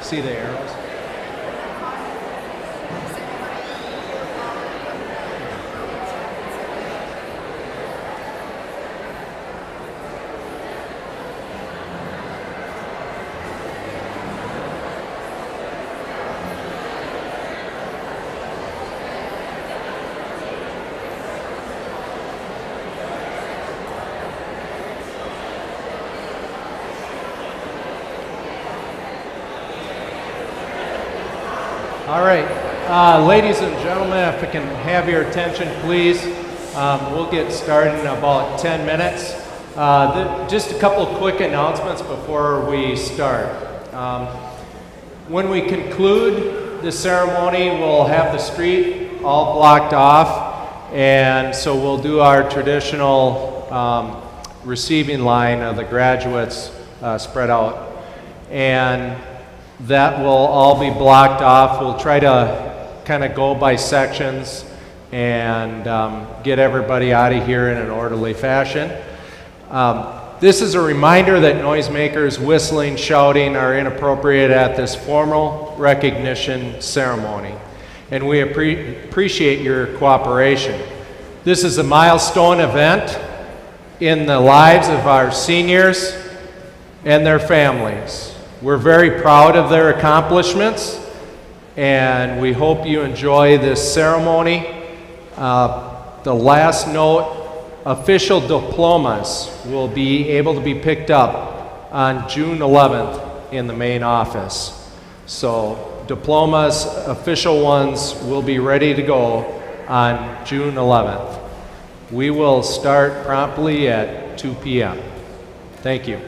See the arrows? All right, ladies and gentlemen, if I can have your attention, please. We'll get started in about 10 minutes. Just a couple of quick announcements before we start. When we conclude the ceremony, we'll have the street all blocked off, and so we'll do our traditional receiving line of the graduates spread out. And that will all be blocked off. We'll try to kind of go by sections and get everybody out of here in an orderly fashion. This is a reminder that noisemakers, whistling, shouting are inappropriate at this formal recognition ceremony, and we appreciate your cooperation. This is a milestone event in the lives of our seniors and their families. We're very proud of their accomplishments, and we hope you enjoy this ceremony. The last note, official diplomas will be able to be picked up on June 11th in the main office. So diplomas, official ones, will be ready to go on June 11th. We will start promptly at 2 p.m. Thank you.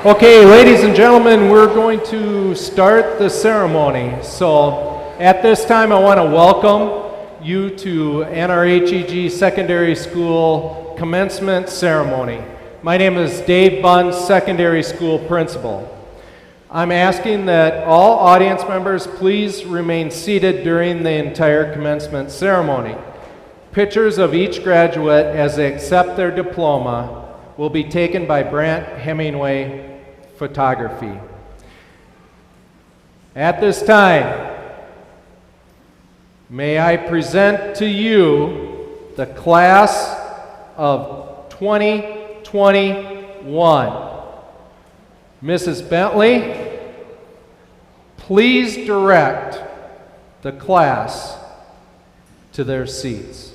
Okay, ladies and gentlemen, we're going to start the ceremony. So at this time, I want to welcome you to NRHEG Secondary School Commencement Ceremony. My name is Dave Bunn, Secondary School Principal. I'm asking that all audience members please remain seated during the entire commencement ceremony. Pictures of each graduate as they accept their diploma will be taken by Brant Hemingway Photography. At this time, may I present to you the class of 2021. Mrs. Bentley, please direct the class to their seats.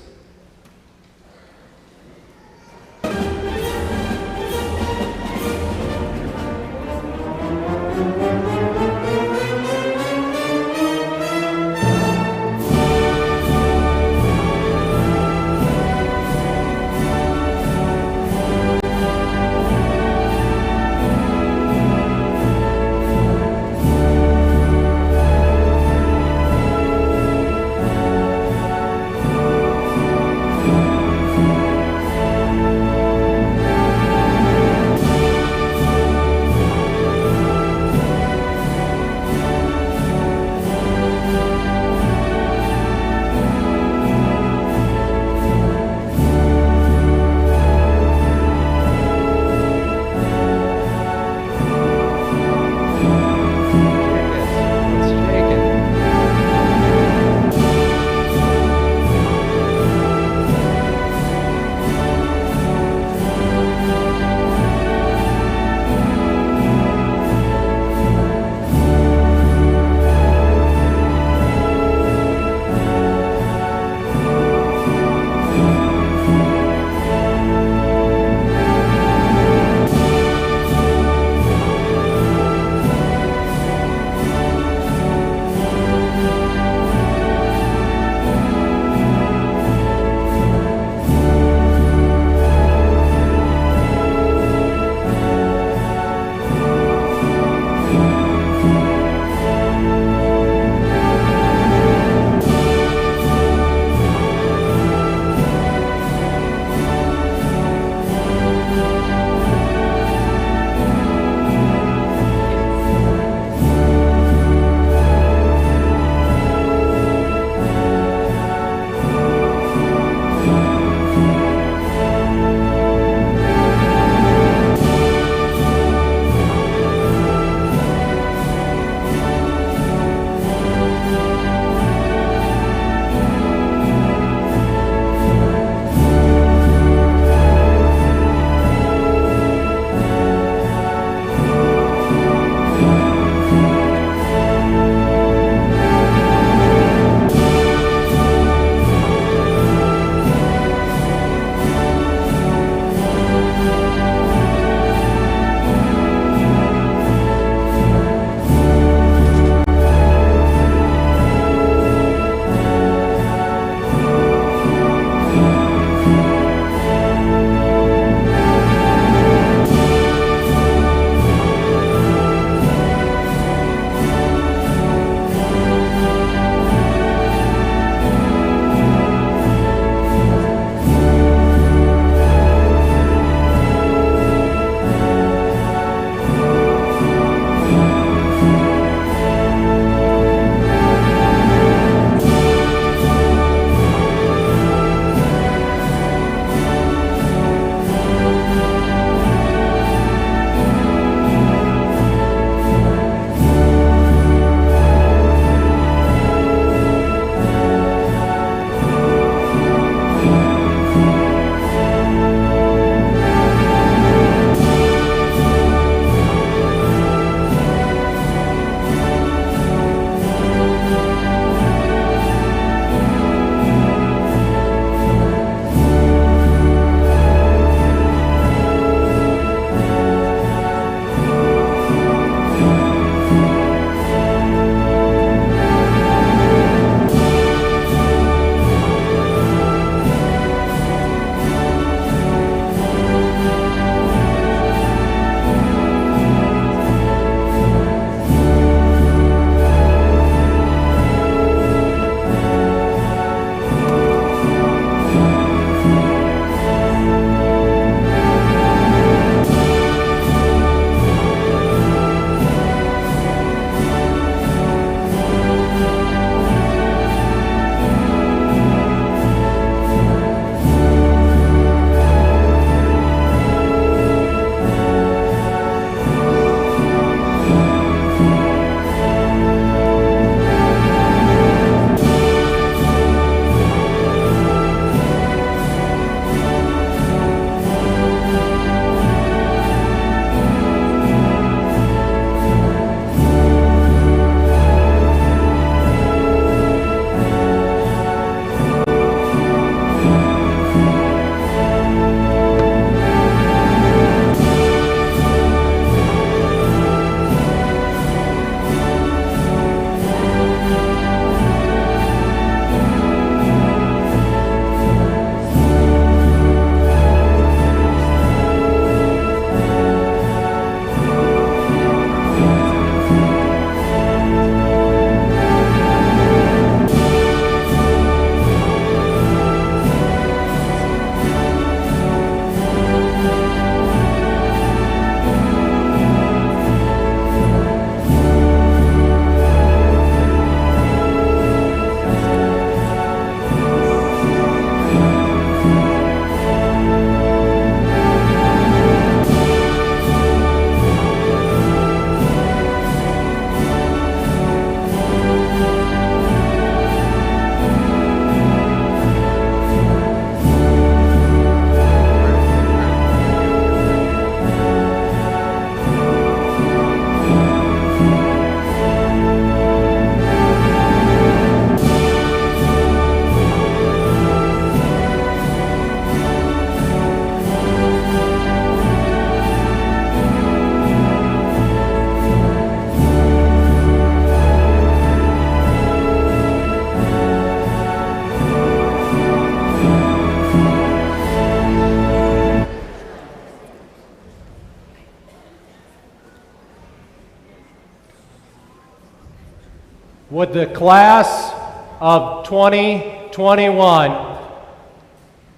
Would the class of 2021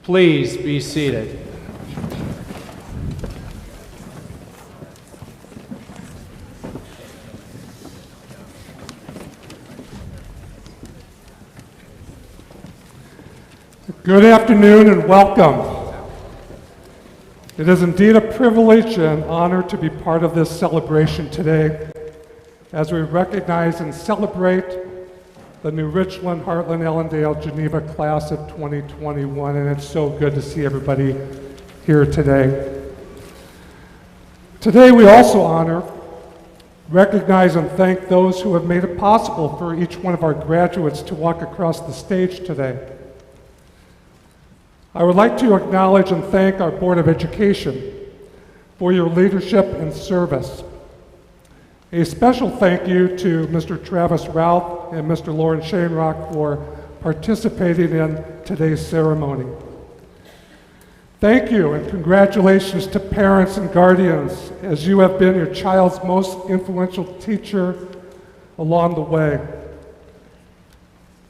please be seated? Good afternoon and welcome. It is indeed a privilege and honor to be part of this celebration today as we recognize and celebrate the New Richland, Heartland, Ellendale, Geneva class of 2021, and it's so good to see everybody here today. Today we also honor, recognize, and thank those who have made it possible for each one of our graduates to walk across the stage today. I would like to acknowledge and thank our Board of Education for your leadership and service. A special thank you to Mr. Travis Routh and Mr. Lauren Shanerock for participating in today's ceremony. Thank you and congratulations to parents and guardians as you have been your child's most influential teacher along the way.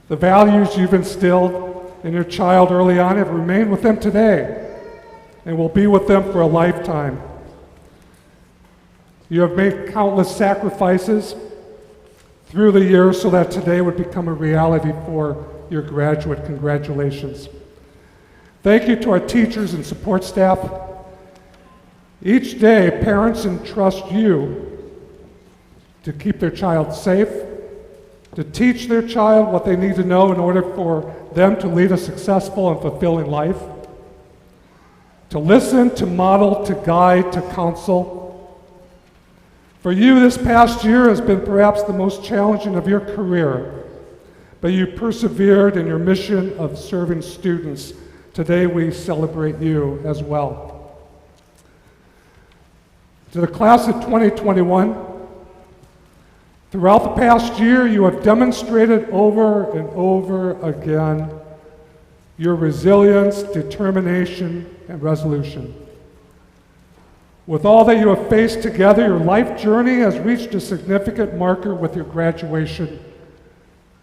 The values you've instilled in your child early on have remained with them today and will be with them for a lifetime. You have made countless sacrifices through the years so that today would become a reality for your graduate. Congratulations. Thank you to our teachers and support staff. Each day, parents entrust you to keep their child safe, to teach their child what they need to know in order for them to lead a successful and fulfilling life, to listen, to model, to guide, to counsel. For you, this past year has been perhaps the most challenging of your career, but you persevered in your mission of serving students. Today we celebrate you as well. To the class of 2021, throughout the past year, you have demonstrated over and over again your resilience, determination, and resolution. With all that you have faced together, your life journey has reached a significant marker with your graduation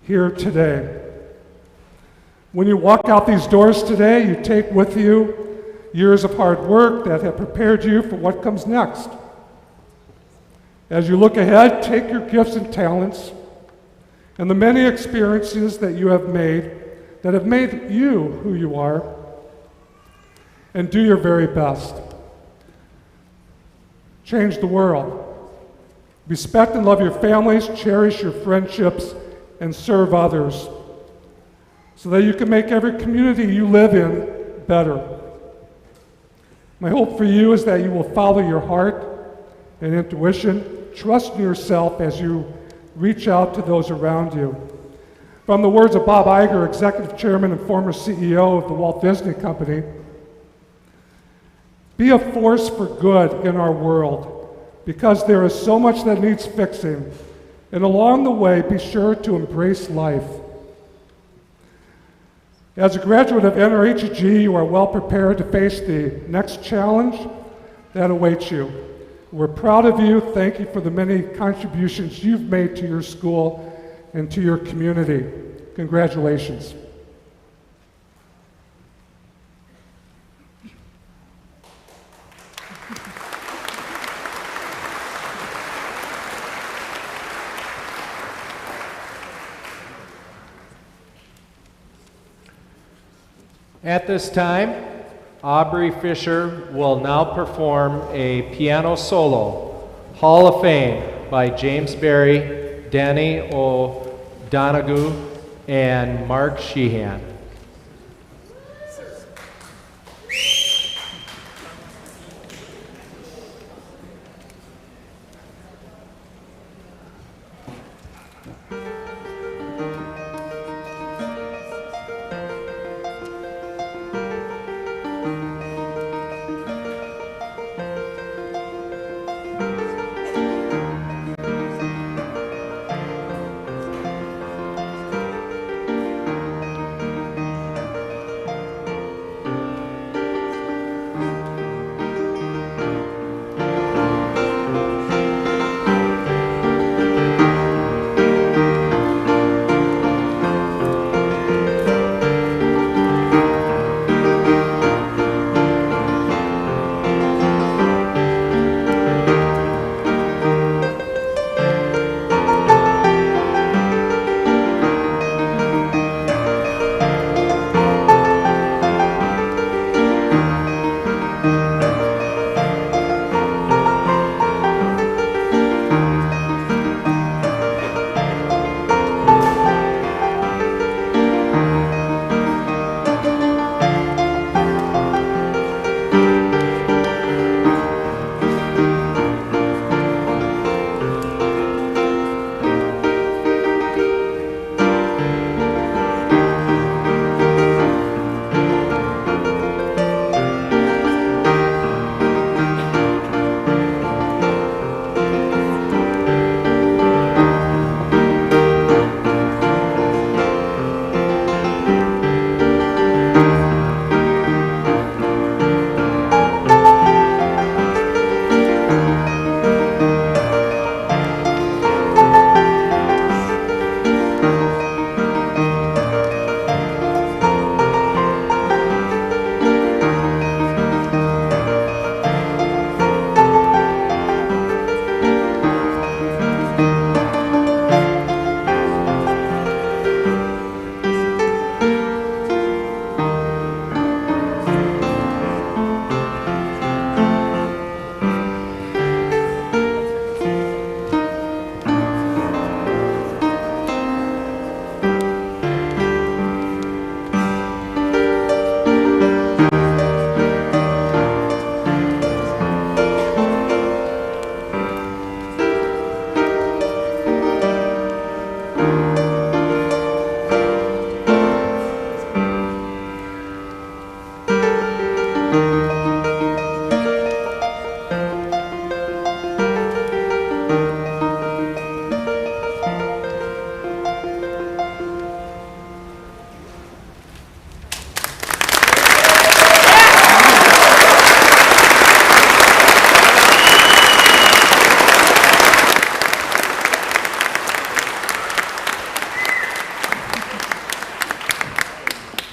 here today. When you walk out these doors today, you take with you years of hard work that have prepared you for what comes next. As you look ahead, take your gifts and talents and the many experiences that you have made that have made you who you are, and do your very best. Change the world. Respect and love your families, cherish your friendships, and serve others so that you can make every community you live in better. My hope for you is that you will follow your heart and intuition, trust in yourself as you reach out to those around you. From the words of Bob Iger, Executive Chairman and former CEO of the Walt Disney Company, be a force for good in our world because there is so much that needs fixing, and along the way, be sure to embrace life. As a graduate of NRHEG, you are well prepared to face the next challenge that awaits you. We're proud of you. Thank you for the many contributions you've made to your school and to your community. Congratulations. At this time, Aubrey Fisher will now perform a piano solo, Hall of Fame by James Berry, Danny O'Donoghue, and Mark Sheehan.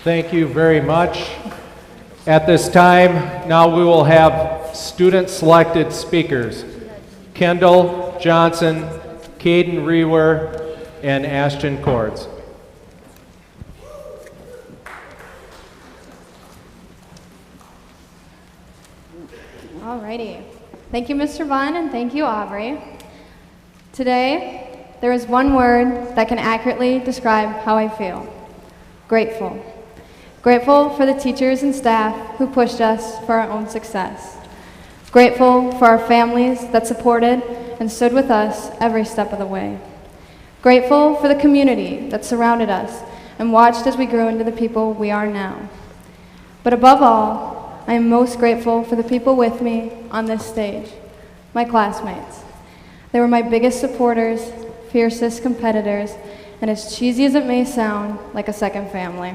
Thank you very much. At this time, now we will have student-selected speakers. Kendall Johnson, Caden Rewer, and Ashton Cords. Alrighty. Thank you, Mr. Vaughn, and thank you, Aubrey. Today, there is one word that can accurately describe how I feel. Grateful. Grateful for the teachers and staff who pushed us for our own success. Grateful for our families that supported and stood with us every step of the way. Grateful for the community that surrounded us and watched as we grew into the people we are now. But above all, I am most grateful for the people with me on this stage, my classmates. They were my biggest supporters, fiercest competitors, and as cheesy as it may sound, like a second family.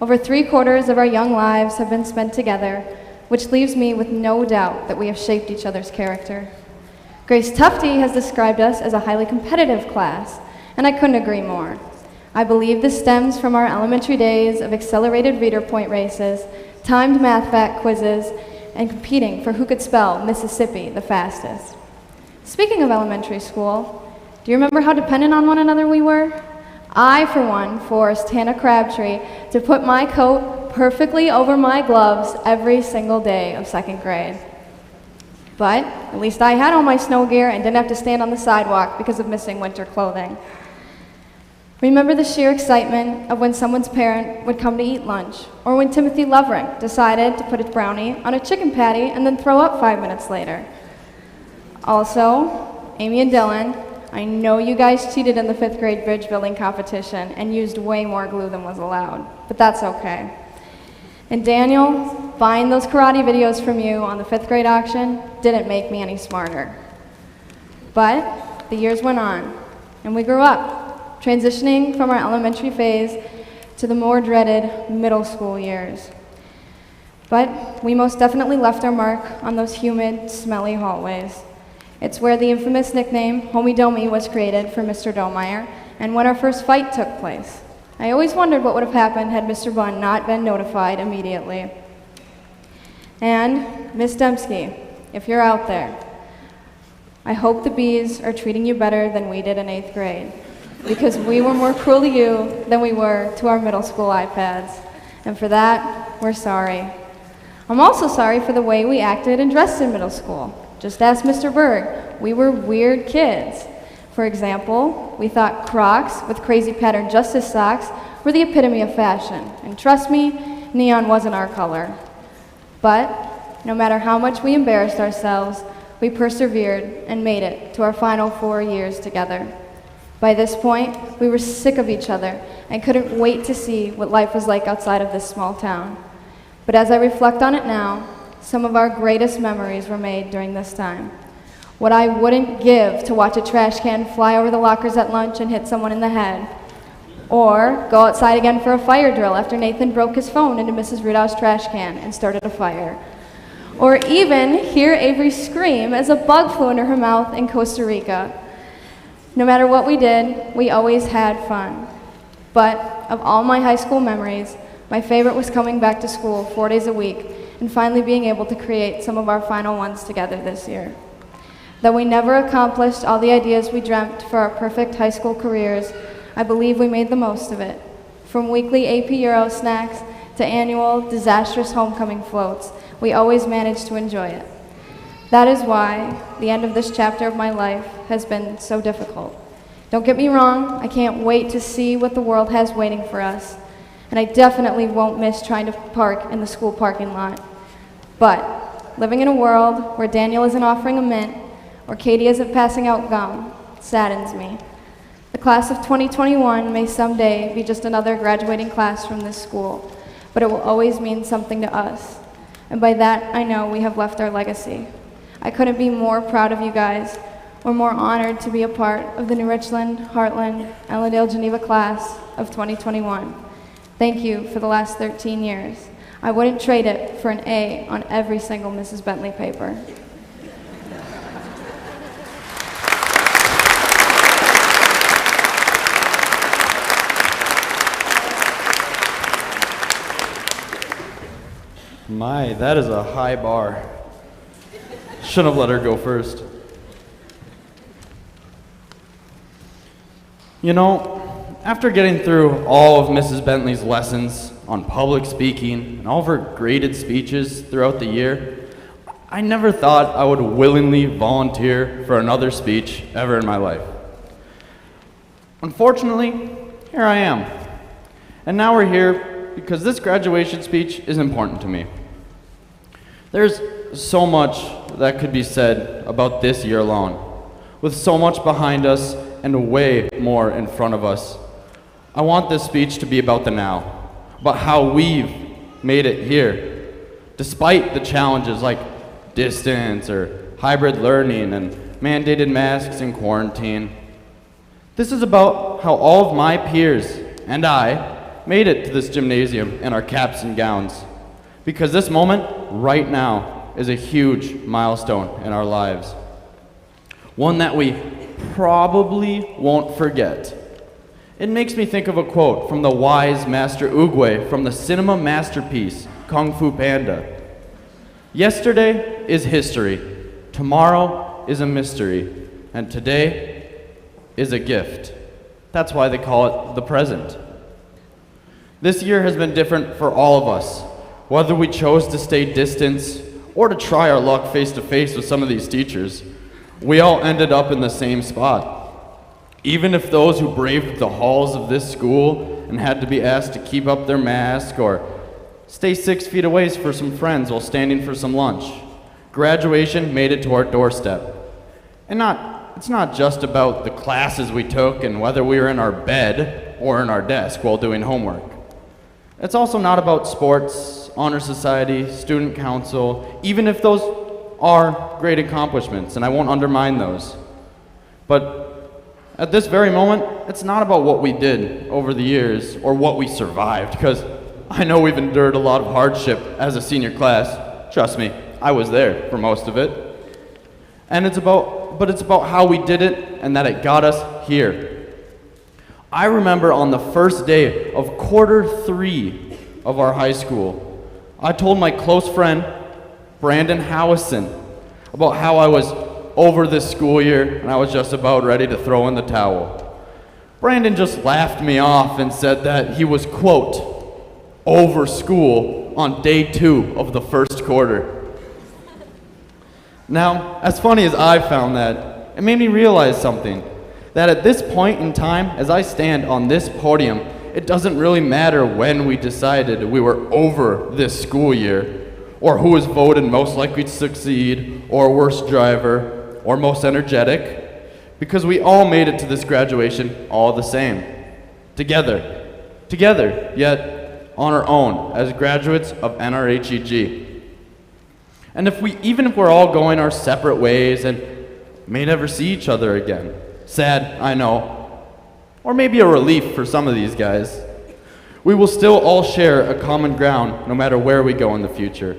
Over 3/4 of our young lives have been spent together, which leaves me with no doubt that we have shaped each other's character. Grace Tufte has described us as a highly competitive class, and I couldn't agree more. I believe this stems from our elementary days of accelerated reader point races, timed math fact quizzes, and competing for who could spell Mississippi the fastest. Speaking of elementary school, do you remember how dependent on one another we were? I, for one, forced Hannah Crabtree to put my coat perfectly over my gloves every single day of 2nd grade. But at least I had all my snow gear and didn't have to stand on the sidewalk because of missing winter clothing. Remember the sheer excitement of when someone's parent would come to eat lunch, or when Timothy Lovering decided to put a brownie on a chicken patty and then throw up 5 minutes later. Also, Amy and Dylan, I know you guys cheated in the 5th grade bridge building competition and used way more glue than was allowed, but that's okay. And Daniel, buying those karate videos from you on the 5th grade auction didn't make me any smarter. But the years went on, and we grew up, transitioning from our elementary phase to the more dreaded middle school years. But we most definitely left our mark on those humid, smelly hallways. It's where the infamous nickname Homie Domi was created for Mr. Domeyer, and when our first fight took place. I always wondered what would have happened had Mr. Bunn not been notified immediately. And Miss Dembski, if you're out there, I hope the bees are treating you better than we did in 8th grade, because we were more cruel to you than we were to our middle school iPads. And for that, we're sorry. I'm also sorry for the way we acted and dressed in middle school. Just ask Mr. Berg. We were weird kids. For example, we thought Crocs with crazy patterned justice socks were the epitome of fashion. And trust me, neon wasn't our color. But no matter how much we embarrassed ourselves, we persevered and made it to our final 4 years together. By this point, we were sick of each other and couldn't wait to see what life was like outside of this small town. But as I reflect on it now, some of our greatest memories were made during this time. What I wouldn't give to watch a trash can fly over the lockers at lunch and hit someone in the head. Or go outside again for a fire drill after Nathan broke his phone into Mrs. Rudolph's trash can and started a fire. Or even hear Avery scream as a bug flew into her mouth in Costa Rica. No matter what we did, we always had fun. But of all my high school memories, my favorite was coming back to school 4 days a week and finally being able to create some of our final ones together this year. Though we never accomplished all the ideas we dreamt for our perfect high school careers, I believe we made the most of it. From weekly AP Euro snacks to annual disastrous homecoming floats, we always managed to enjoy it. That is why the end of this chapter of my life has been so difficult. Don't get me wrong, I can't wait to see what the world has waiting for us. And I definitely won't miss trying to park in the school parking lot. But living in a world where Daniel isn't offering a mint or Katie isn't passing out gum saddens me. The class of 2021 may someday be just another graduating class from this school, but it will always mean something to us. And by that, I know we have left our legacy. I couldn't be more proud of you guys or more honored to be a part of the New Richland, Heartland, Allendale, Geneva class of 2021. Thank you for the last 13 years. I wouldn't trade it for an A on every single Mrs. Bentley paper. My, that is a high bar. Should have let her go first. You know, after getting through all of Mrs. Bentley's lessons on public speaking and all of her graded speeches throughout the year, I never thought I would willingly volunteer for another speech ever in my life. Unfortunately, here I am. And now we're here because this graduation speech is important to me. There's so much that could be said about this year alone, with so much behind us and way more in front of us. I want this speech to be about the now, about how we've made it here, despite the challenges like distance or hybrid learning and mandated masks and quarantine. This is about how all of my peers and I made it to this gymnasium in our caps and gowns, because this moment right now is a huge milestone in our lives, one that we probably won't forget. It makes me think of a quote from the wise Master Oogway from the cinema masterpiece Kung Fu Panda. Yesterday is history, tomorrow is a mystery, and today is a gift. That's why they call it the present. This year has been different for all of us, whether we chose to stay distance or to try our luck face to face with some of these teachers. We all ended up in the same spot. Even if those who braved the halls of this school and had to be asked to keep up their mask or stay 6 feet away for some friends while standing for some lunch, graduation made it to our doorstep. And it's not just about the classes we took and whether we were in our bed or in our desk while doing homework. It's also not about sports, honor society, student council, even if those are great accomplishments, and I won't undermine those. But at this very moment, it's not about what we did over the years or what we survived, because I know we've endured a lot of hardship as a senior class. Trust me, I was there for most of it. And it's about how we did it and that it got us here. I remember on the first day of Q3 of our high school, I told my close friend, Brandon Howison, about how I was over this school year and I was just about ready to throw in the towel. Brandon just laughed me off and said that he was, quote, over school on day 2 of the first quarter. Now, as funny as I found that, it made me realize something, that at this point in time, as I stand on this podium, it doesn't really matter when we decided we were over this school year, or who was voted most likely to succeed, or worst driver, or most energetic, because we all made it to this graduation all the same. Together, yet on our own, as graduates of NRHEG. And even if we're all going our separate ways and may never see each other again, sad, I know, or maybe a relief for some of these guys, we will still all share a common ground no matter where we go in the future.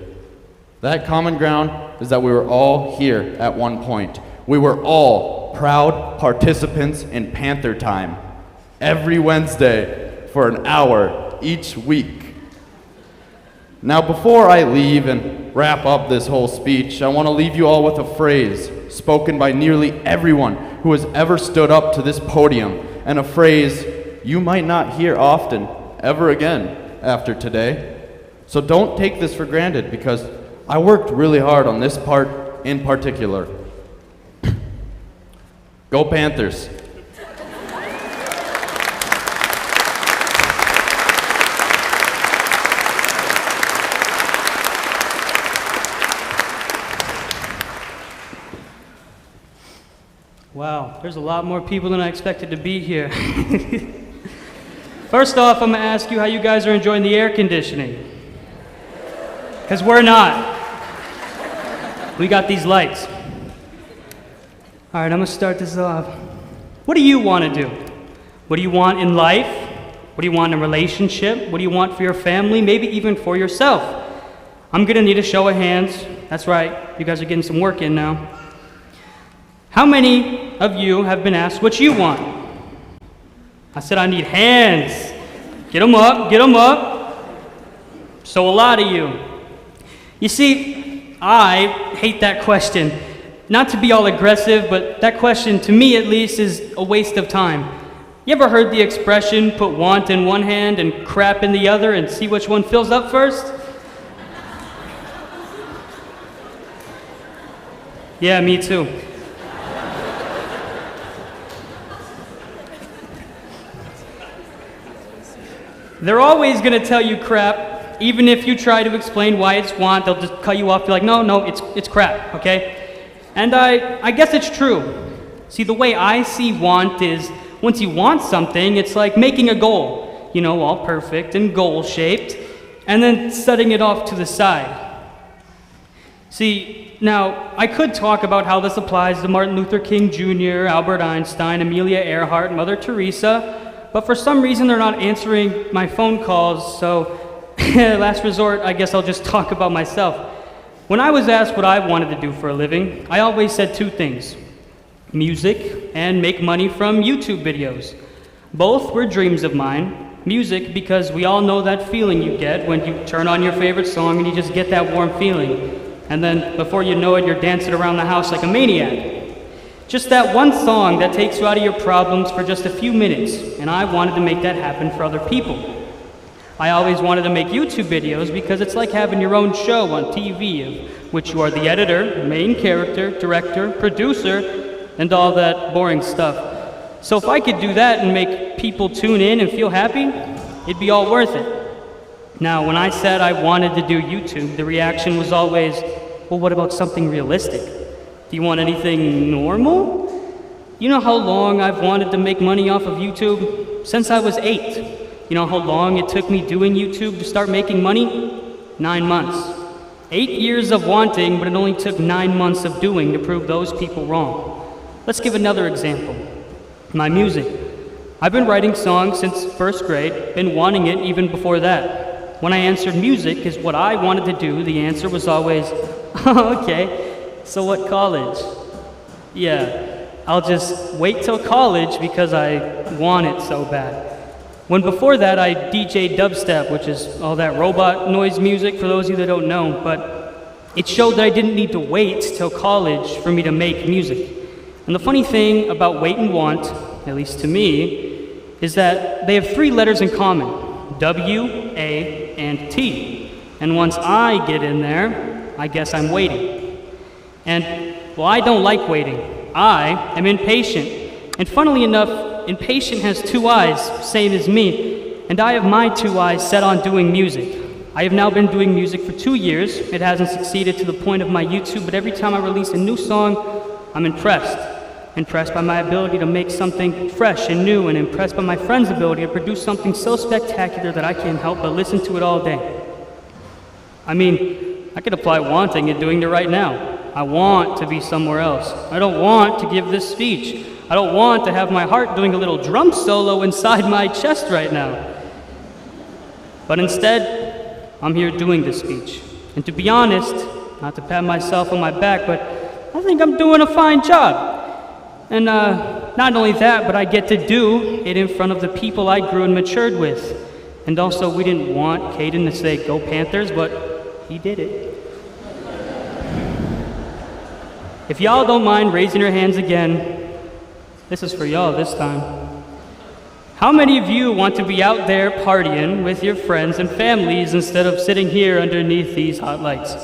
That common ground is that we were all here at one point. We were all proud participants in Panther Time every Wednesday for an hour each week. Now, before I leave and wrap up this whole speech, I want to leave you all with a phrase spoken by nearly everyone who has ever stood up to this podium, and a phrase you might not hear often ever again after today. So don't take this for granted, because I worked really hard on this part in particular. Go Panthers! Wow, there's a lot more people than I expected to be here. First off, I'm gonna ask you how you guys are enjoying the air conditioning. Because we're not. We got these lights. All right, I'm gonna start this off. What do you want to do? What do you want in life? What do you want in a relationship? What do you want for your family? Maybe even for yourself? I'm gonna need a show of hands. That's right, you guys are getting some work in now. How many of you have been asked what you want? I said I need hands. Get them up, get them up. So a lot of you. You see, I hate that question. Not to be all aggressive, but that question, to me at least, is a waste of time. You ever heard the expression, put want in one hand and crap in the other and see which one fills up first? Yeah, me too. They're always gonna tell you crap, even if you try to explain why it's want, they'll just cut you off, be like, no, it's crap, okay? And I guess it's true. See, the way I see want is, once you want something, it's like making a goal, you know, all perfect and goal-shaped, and then setting it off to the side. See, now, I could talk about how this applies to Martin Luther King Jr., Albert Einstein, Amelia Earhart, Mother Teresa, but for some reason they're not answering my phone calls, so last resort, I guess I'll just talk about myself. When I was asked what I wanted to do for a living, I always said two things: music and make money from YouTube videos. Both were dreams of mine. Music, because we all know that feeling you get when you turn on your favorite song and you just get that warm feeling. And then before you know it, you're dancing around the house like a maniac. Just that one song that takes you out of your problems for just a few minutes, and I wanted to make that happen for other people. I always wanted to make YouTube videos because it's like having your own show on TV, of which you are the editor, main character, director, producer, and all that boring stuff. So if I could do that and make people tune in and feel happy, it'd be all worth it. Now, when I said I wanted to do YouTube, the reaction was always, well, what about something realistic? Do you want anything normal? You know how long I've wanted to make money off of YouTube? Since I was 8. You know how long it took me doing YouTube to start making money? 9 months. 8 years of wanting, but it only took 9 months of doing to prove those people wrong. Let's give another example. My music. I've been writing songs since first grade, been wanting it even before that. When I answered music is what I wanted to do, the answer was always, oh, okay, so what college? Yeah, I'll just wait till college because I want it so bad. When before that I DJ'd dubstep, which is all that robot noise music for those of you that don't know, but it showed that I didn't need to wait till college for me to make music. And the funny thing about wait and want, at least to me, is that they have 3 letters in common: W, A, and T. And once I get in there, I guess I'm waiting. And, well, I don't like waiting. I am impatient. And funnily enough, impatient has 2 eyes, same as me, and I have my 2 eyes set on doing music. I have now been doing music for 2 years. It hasn't succeeded to the point of my YouTube, but every time I release a new song, I'm impressed. Impressed by my ability to make something fresh and new, and impressed by my friend's ability to produce something so spectacular that I can't help but listen to it all day. I mean, I could apply wanting and doing it right now. I want to be somewhere else. I don't want to give this speech. I don't want to have my heart doing a little drum solo inside my chest right now. But instead, I'm here doing this speech. And to be honest, not to pat myself on my back, but I think I'm doing a fine job. And not only that, but I get to do it in front of the people I grew and matured with. And also, we didn't want Caden to say, "Go Panthers," but he did it. If y'all don't mind raising your hands again, this is for y'all this time. How many of you want to be out there partying with your friends and families instead of sitting here underneath these hot lights?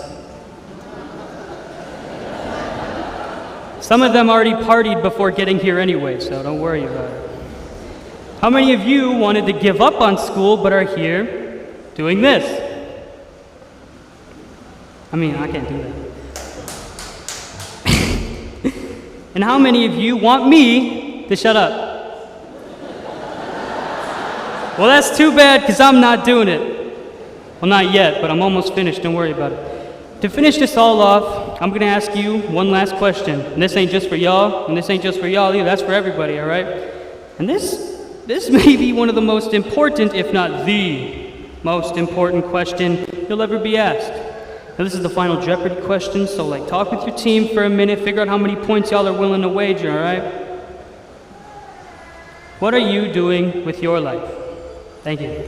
Some of them already partied before getting here anyway, so don't worry about it. How many of you wanted to give up on school but are here doing this? I mean, I can't do that. And how many of you want me to shut up? Well, that's too bad, because I'm not doing it. Well, not yet, but I'm almost finished. Don't worry about it. To finish this all off, I'm going to ask you one last question. And this ain't just for y'all, and this ain't just for y'all either. That's for everybody, all right? And this may be one of the most important, if not the most important question you'll ever be asked. Now, this is the final Jeopardy question, so talk with your team for a minute, figure out how many points y'all are willing to wager, all right? What are you doing with your life? Thank you.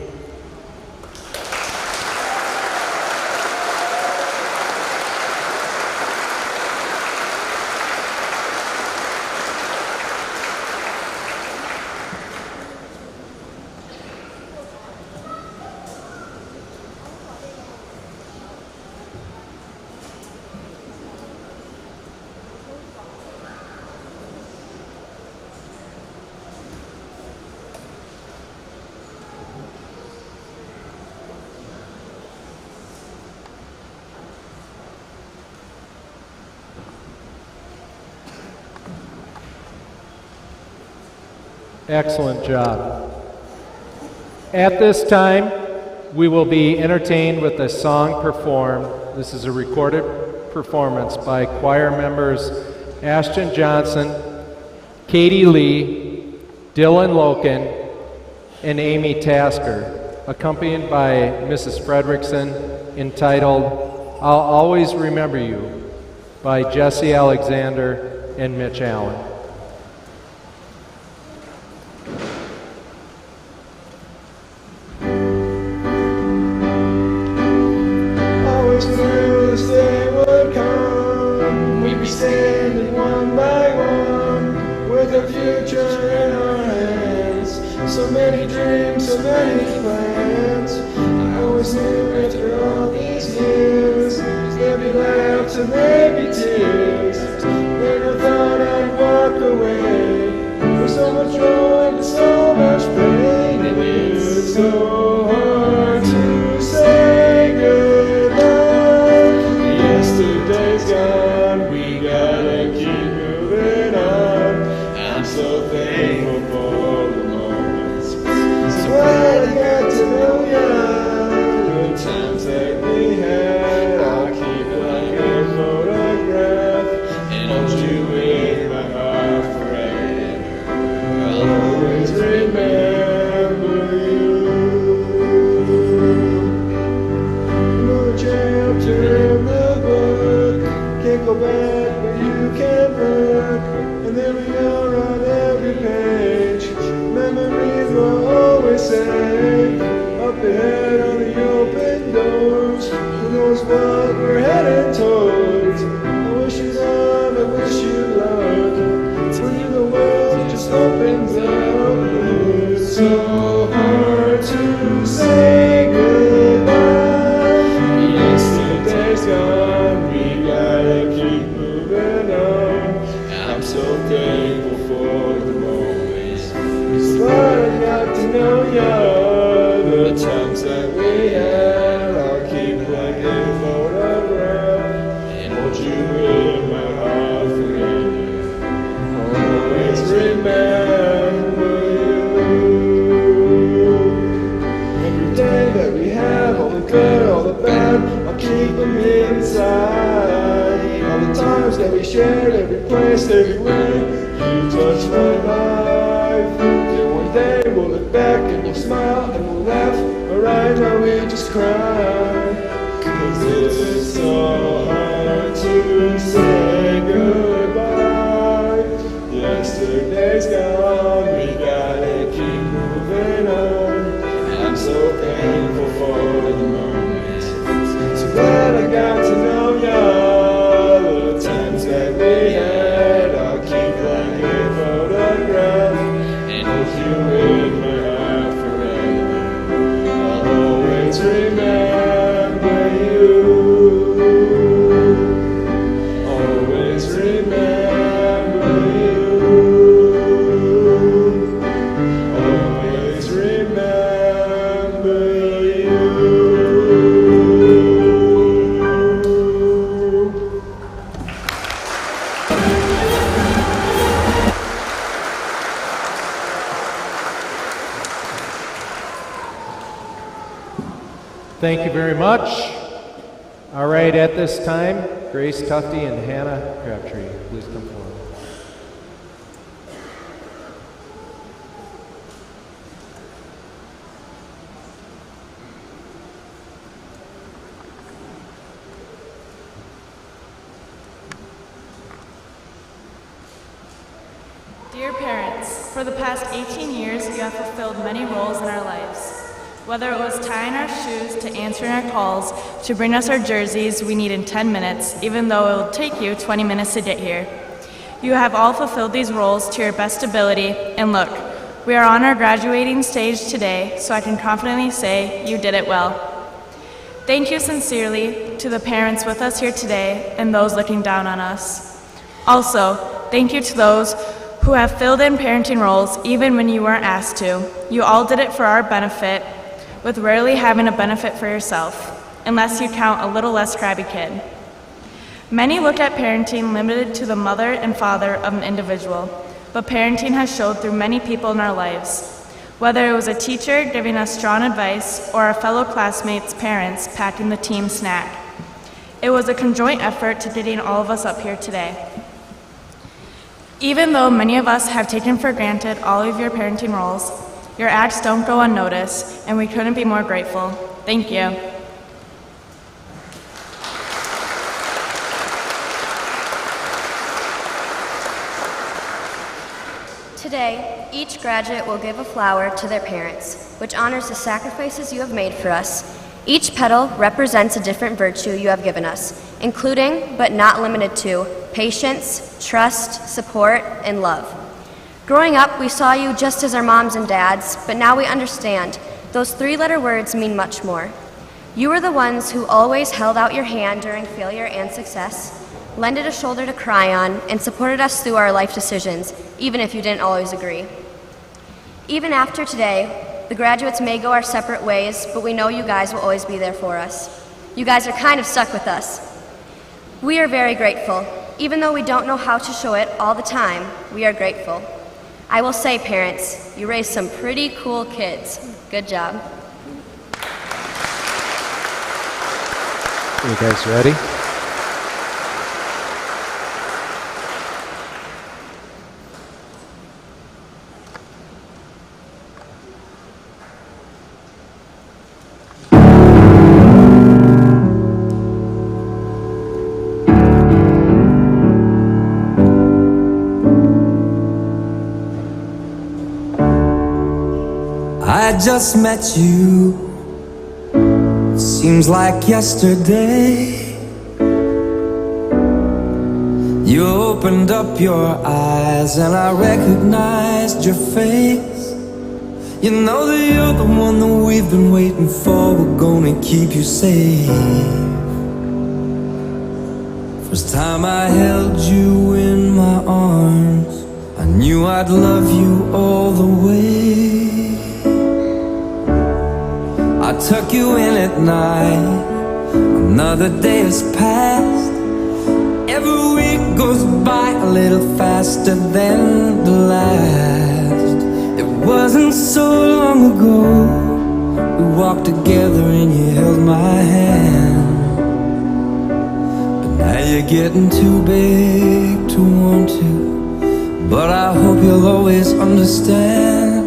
Excellent job. At this time, we will be entertained with a song performed. This is a recorded performance by choir members Ashton Johnson, Katie Lee, Dylan Loken, and Amy Tasker, accompanied by Mrs. Fredrickson, entitled I'll Always Remember You by Jesse Alexander and Mitch Allen. Always knew this day would come. We'd be standing one by one with our future in our hands. So many dreams, so many plans. I always knew after all these years there'd be laughs and there'd be tears. Never thought I'd walk away with so much joy and so much pain. And it's so hard to say goodbye. Yesterday's gone, we gotta keep moving on. I'm so thankful for the moments. So glad I got to know ya. The times that we had, I'll keep like a photograph and hold you in my heart forever. I'll always remember you. Another chapter in the book, can't go back, but you can look. And there we are on every page. Memories will always say, up ahead on the open doors. Who knows what we're headed towards? I wish you love, I wish you luck. For you the world just opens up. It's so hard to say goodbye. Yesterday's gone, we gotta keep moving on. I'm so thankful for the moments. So glad I got to know ya. The times that we had, I'll keep like a photograph and hold you in my heart forever. I'll always remember you. Every day that we have, all the good, all the bad, I'll keep them inside. All the times that we shared, every place, every way, you touched my life. Then one day we'll look back and we'll smile and we'll laugh, but right now we just cry. 'Cause it's so hard to say goodbye. Yesterday's gone, we gotta keep moving on. I'm so thankful for the moments. So glad I got to know ya. The times that we had, I'll keep like a photograph and hold you in my heart forever. I'll always remember you. Always remember you. Always remember you. Thank you very much. All right, at this time, Grace Tufty and Hannah Crabtree, please come forward. Dear parents, for the past 18 years, you have fulfilled many roles in our lives. Whether it was tying our shoes to answering our calls, to bring us our jerseys we need in 10 minutes, even though it will take you 20 minutes to get here. You have all fulfilled these roles to your best ability, and look, we are on our graduating stage today, so I can confidently say you did it well. Thank you sincerely to the parents with us here today and those looking down on us. Also, thank you to those who have filled in parenting roles even when you weren't asked to. You all did it for our benefit, with rarely having a benefit for yourself, unless you count a little less crabby kid. Many look at parenting limited to the mother and father of an individual, but parenting has showed through many people in our lives. Whether it was a teacher giving us strong advice or our fellow classmates' parents packing the team snack. It was a conjoint effort to getting all of us up here today. Even though many of us have taken for granted all of your parenting roles, your acts don't go unnoticed, and we couldn't be more grateful. Thank you. Today, each graduate will give a flower to their parents, which honors the sacrifices you have made for us. Each petal represents a different virtue you have given us, including, but not limited to, patience, trust, support, and love. Growing up, we saw you just as our moms and dads, but now we understand those three-letter words mean much more. You were the ones who always held out your hand during failure and success, lended a shoulder to cry on, and supported us through our life decisions, even if you didn't always agree. Even after today, the graduates may go our separate ways, but we know you guys will always be there for us. You guys are kind of stuck with us. We are very grateful. Even though we don't know how to show it all the time, we are grateful. I will say, parents, you raised some pretty cool kids. Good job. You guys ready? I just met you, seems like yesterday. You opened up your eyes and I recognized your face. You know that you're the one that we've been waiting for. We're gonna keep you safe. First time I held you in my arms, I knew I'd love you all the way. I tuck you in at night, another day has passed. Every week goes by a little faster than the last. It wasn't so long ago we walked together and you held my hand. But now you're getting too big to want to, but I hope you'll always understand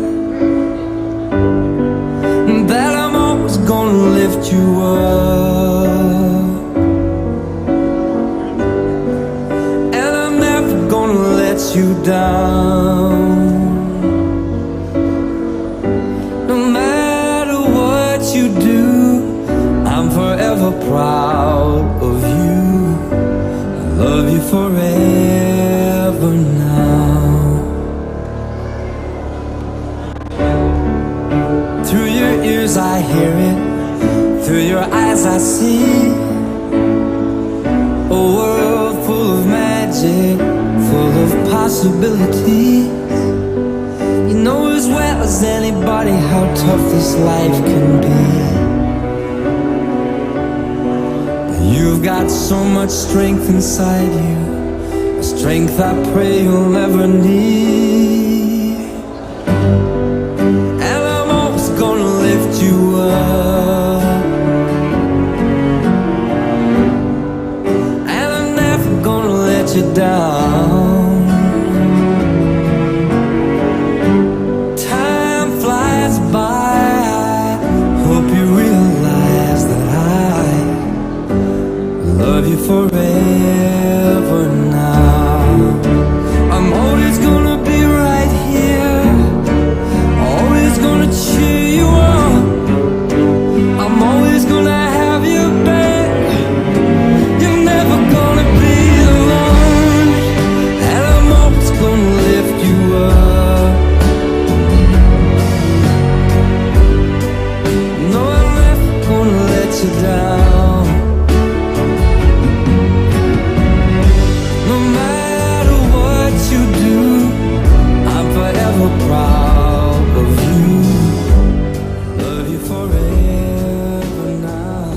that I'm always gonna lift you up, and I'm never gonna let you down. No matter what you do, I'm forever proud of you. I love you forever now. Through your ears I hear it, through your eyes I see a world full of magic, full of possibilities. You know as well as anybody how tough this life can be. But you've got so much strength inside you, a strength I pray you'll never need. You up, and I'm never gonna let you down. Time flies by, hope you realize that I love you forever now. I'm always gonna be right here, always gonna cheer you on. I'm always gonna have your back. You're never gonna be alone, and I'm always gonna lift you up. No, I'm never gonna let you down. No matter what you do, I'm forever proud of you. Love you forever now.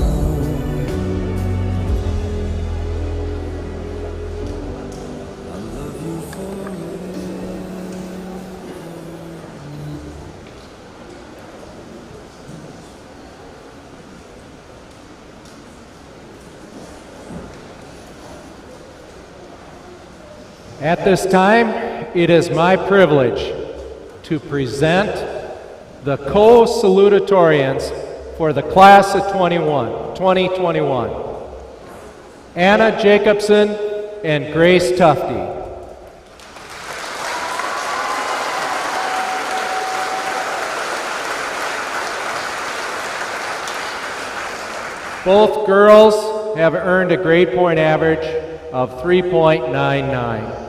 I love you forever. At this time, it is my privilege to present the co-salutatorians for the class of 2021. Anna Jacobson and Grace Tufty. Both girls have earned a grade point average of 3.99.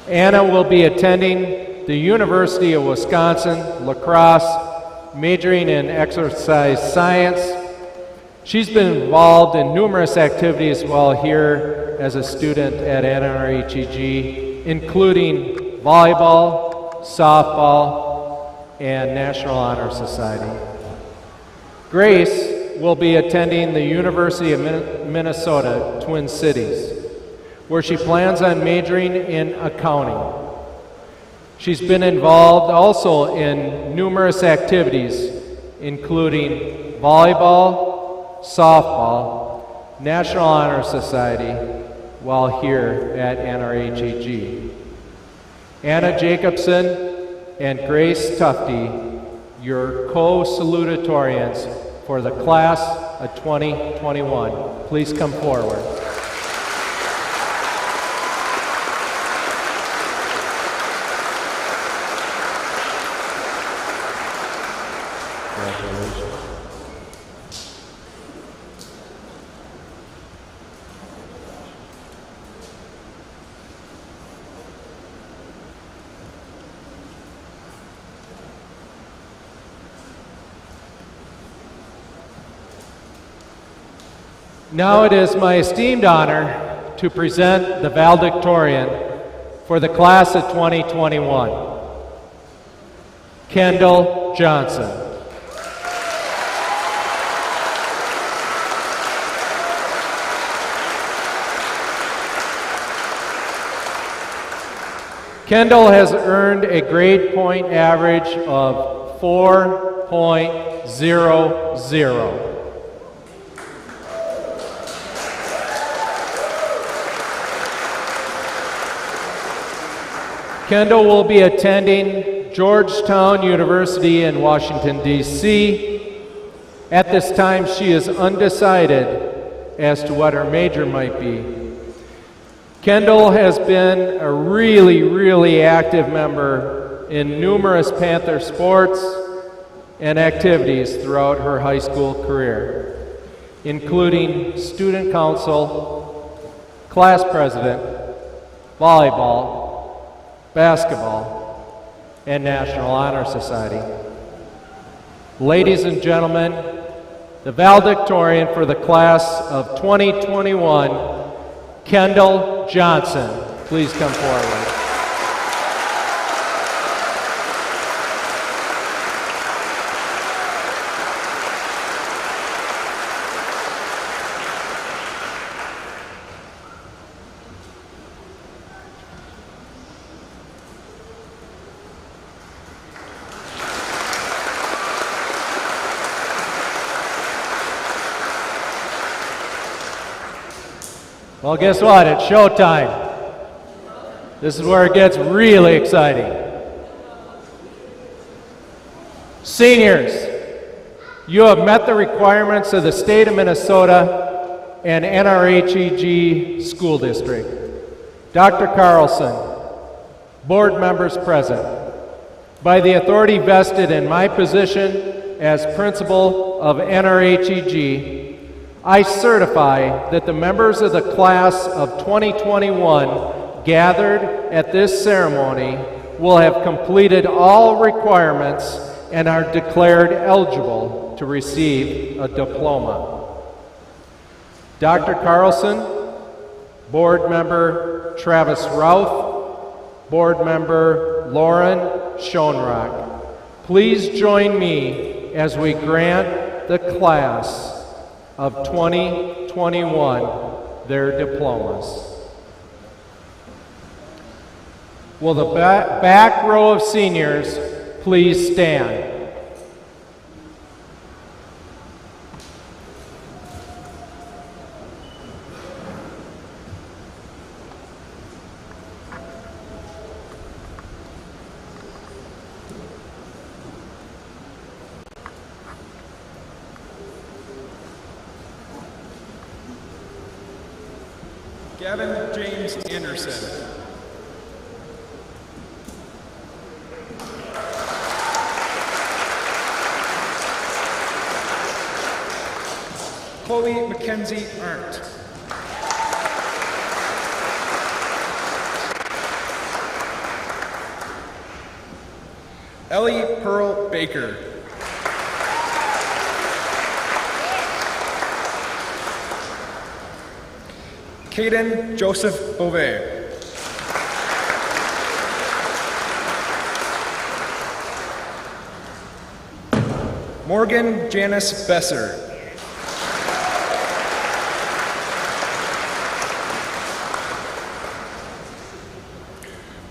Anna will be attending the University of Wisconsin lacrosse, majoring in exercise science. She's been involved in numerous activities while here as a student at NRHEG, including volleyball, softball, and National Honor Society. Grace will be attending the University of Minnesota, Twin Cities, where she plans on majoring in accounting. She's been involved also in numerous activities, including volleyball, softball, National Honor Society, while here at NRHEG. Anna Jacobson and Grace Tufty, your co-salutatorians for the class of 2021. Please come forward. Congratulations. Now it is my esteemed honor to present the valedictorian for the class of 2021, Kendall Johnson. Kendall has earned a grade point average of 4.00. Kendall will be attending Georgetown University in Washington, D.C. At this time, she is undecided as to what her major might be. Kendall has been a really active member in numerous Panther sports and activities throughout her high school career, including student council, class president, volleyball, basketball, and National Honor Society. Ladies and gentlemen, the valedictorian for the class of 2021, Kendall Johnson. Please come forward. Well, guess what? It's showtime. This is where it gets really exciting. Seniors, you have met the requirements of the state of Minnesota and NRHEG School District. Dr. Carlson, board members present, by the authority vested in my position as principal of NRHEG, I certify that the members of the class of 2021 gathered at this ceremony will have completed all requirements and are declared eligible to receive a diploma. Dr. Carlson, board member Travis Routh, board member Lauren Schoenrock, please join me as we grant the class of 2021 their diplomas. Will the back row of seniors please stand? Gavin James Anderson. Chloe Mackenzie Arndt. Ellie Pearl Baker. Caden Joseph Beauvais. Morgan Janice Besser.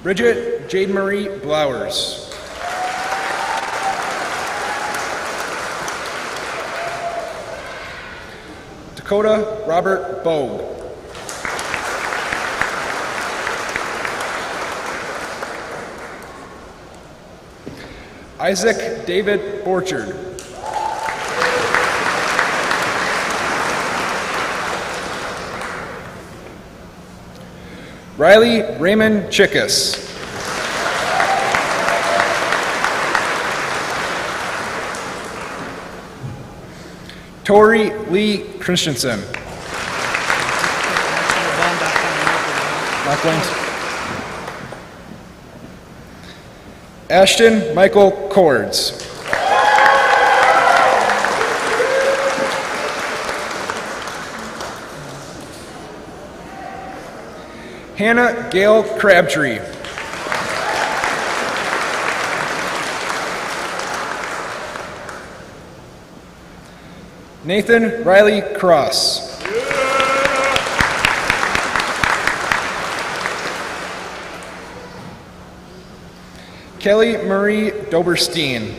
Bridget Jade Marie Blowers. Dakota Robert Bogue. Isaac David Borchard. Riley Raymond Chickus. Tori Lee Christensen. Ashton Michael Cords. Hannah Gail Crabtree. Nathan Riley Cross. Kelly Marie Doberstein.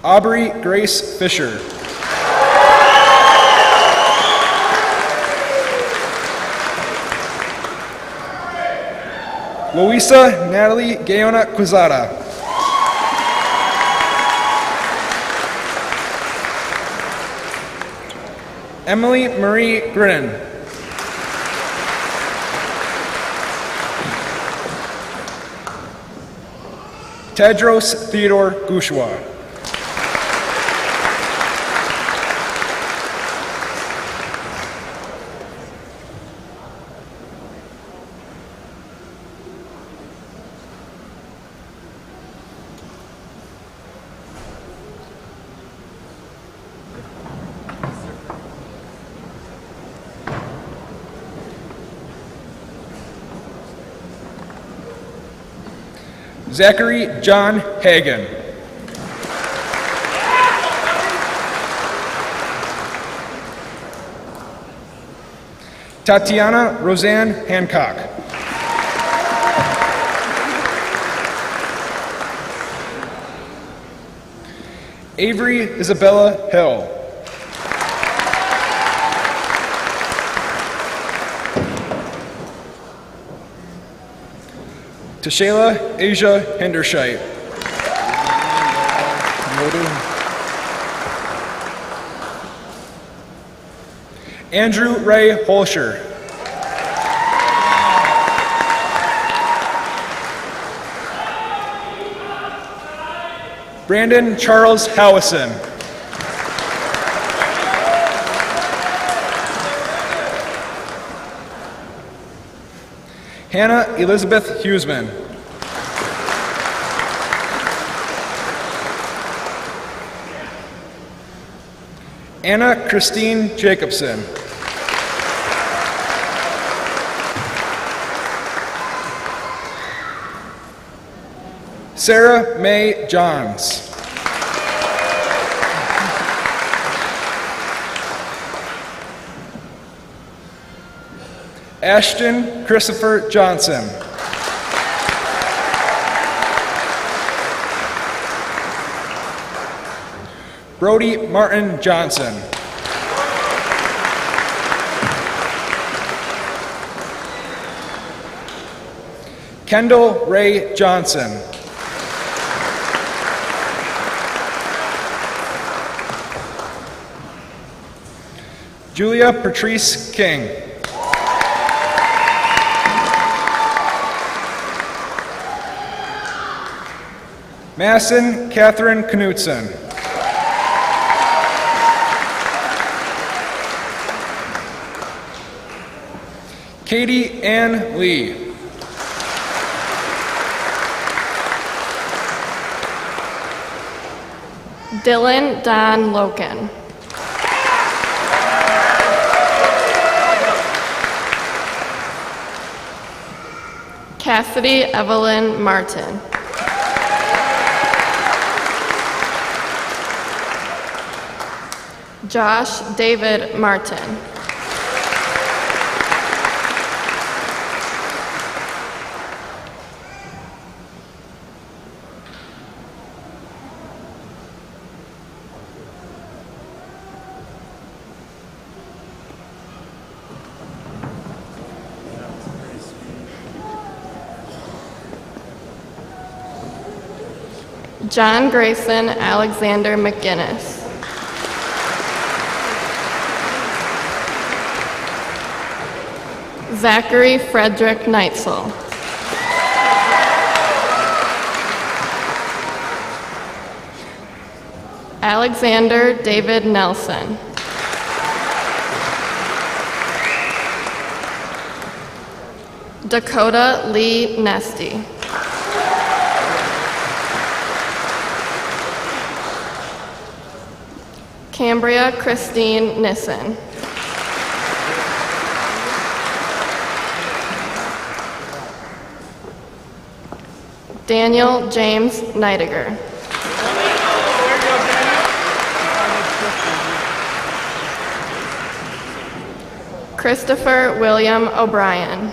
Aubrey Grace Fisher. Louisa Natalie Gayona Quezada. Emily Marie Grinnan. Tedros Theodore Gouchois. Zachary John Hagan. Tatiana Roseanne Hancock. Avery Isabella Hill. Tashayla Asia Hendershite. Andrew Ray Holscher. Brandon Charles Howison. Hannah Elizabeth Huseman. Anna Christine Jacobson. Sarah Mae Johns. Ashton Christopher Johnson. Brody Martin Johnson. Kendall Ray Johnson. Julia Patrice King. Madison Catherine Knutson. Katie Ann Lee. Dylan Don Loken. Cassidy Evelyn Martin. Josh David Martin. John Grayson Alexander McGinnis. Zachary Frederick Neitzel. Alexander David Nelson. Dakota Lee Nesty. Cambria Christine Nissen. Daniel James Neidiger. Christopher William O'Brien.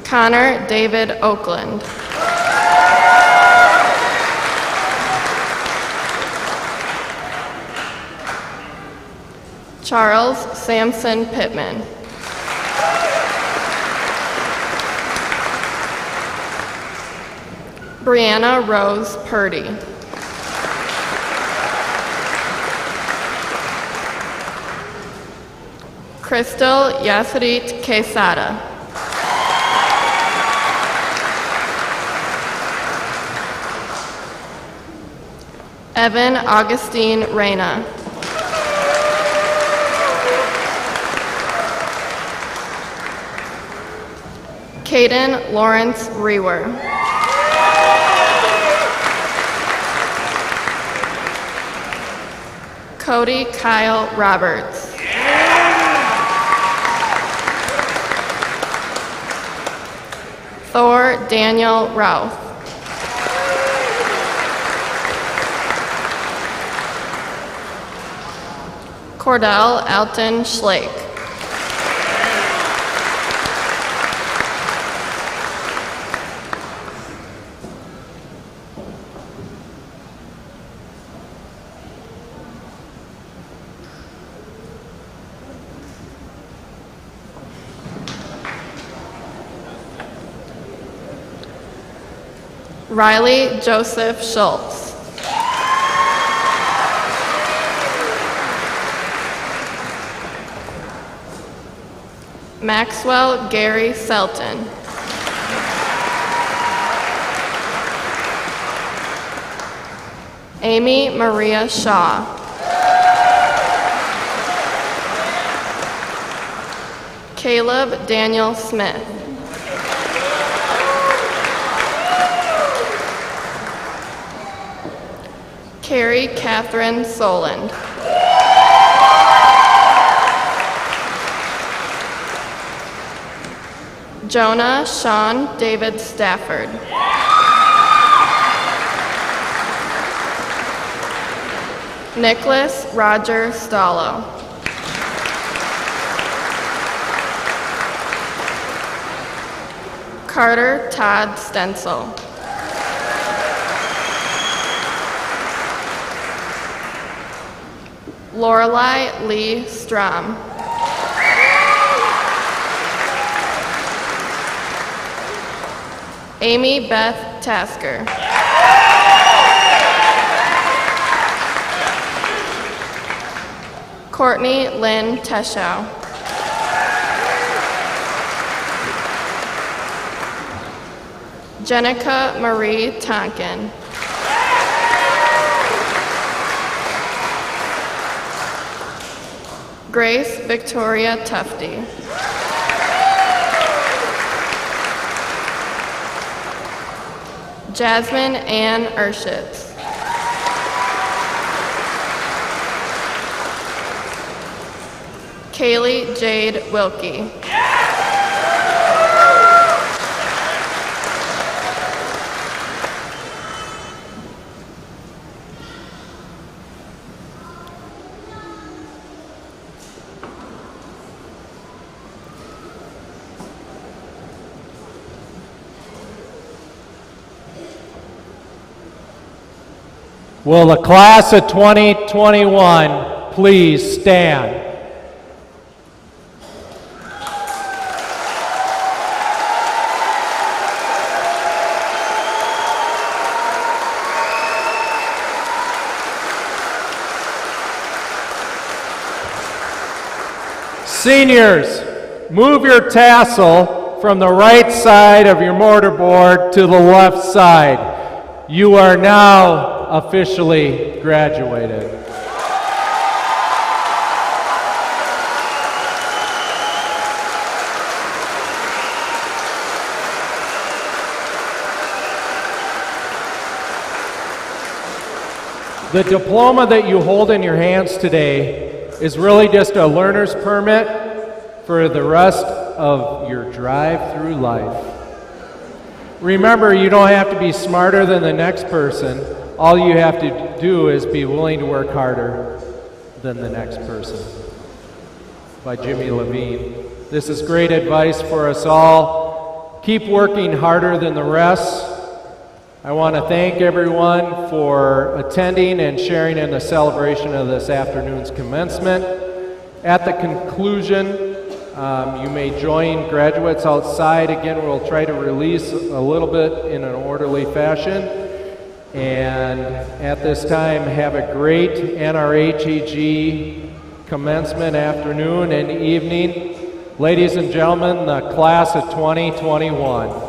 Connor David Oakland. Charles Sampson Pittman. Brianna Rose Purdy. Crystal Yasarit Quesada. Evan Augustine Reyna. Caden Lawrence Rewer. Cody Kyle Roberts. Thor Daniel Routh. Cordell Alton Schlake. Riley Joseph Schultz. Maxwell Gary Selton. Amy Maria Shaw. Caleb Daniel Smith. Carrie Catherine Soland. Jonah Sean David Stafford. Nicholas Roger Stallo. Carter Todd Stencil. Lorelei Lee Strom. Amy Beth Tasker. Courtney Lynn Teschau. Jenica Marie Tonkin. Grace Victoria Tufty. Jasmine Ann Urshitz. Kaylee Jade Wilkie. Will the class of 2021 please stand? Seniors, move your tassel from the right side of your mortarboard to the left side. You are now officially graduated. The diploma that you hold in your hands today is really just a learner's permit for the rest of your drive through life. Remember, you don't have to be smarter than the next person. All you have to do is be willing to work harder than the next person. By Jimmy Levine. This is great advice for us all. Keep working harder than the rest. I want to thank everyone for attending and sharing in the celebration of this afternoon's commencement. At the conclusion, you may join graduates outside. Again, we'll try to release a little bit in an orderly fashion. And at this time, have a great NRHEG commencement afternoon and evening. Ladies and gentlemen, the class of 2021.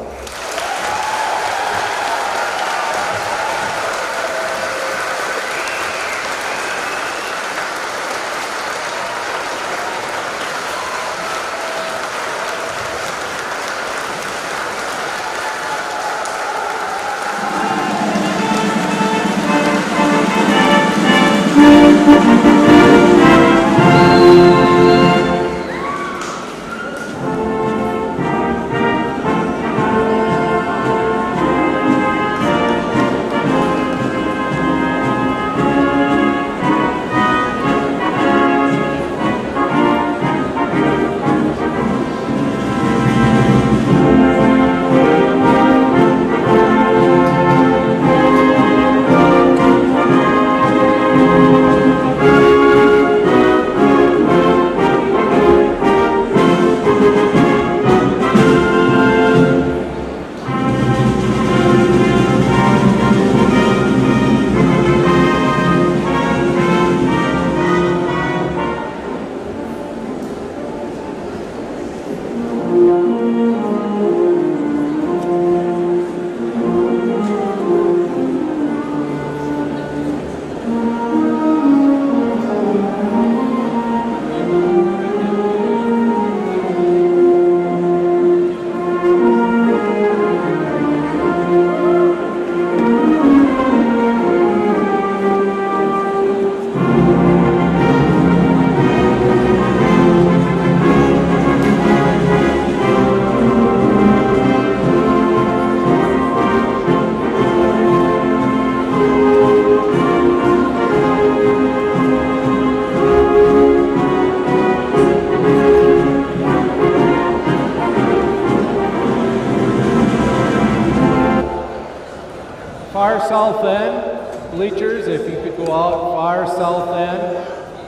Far south end, bleachers, if you could go out far south end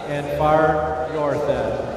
and far north end.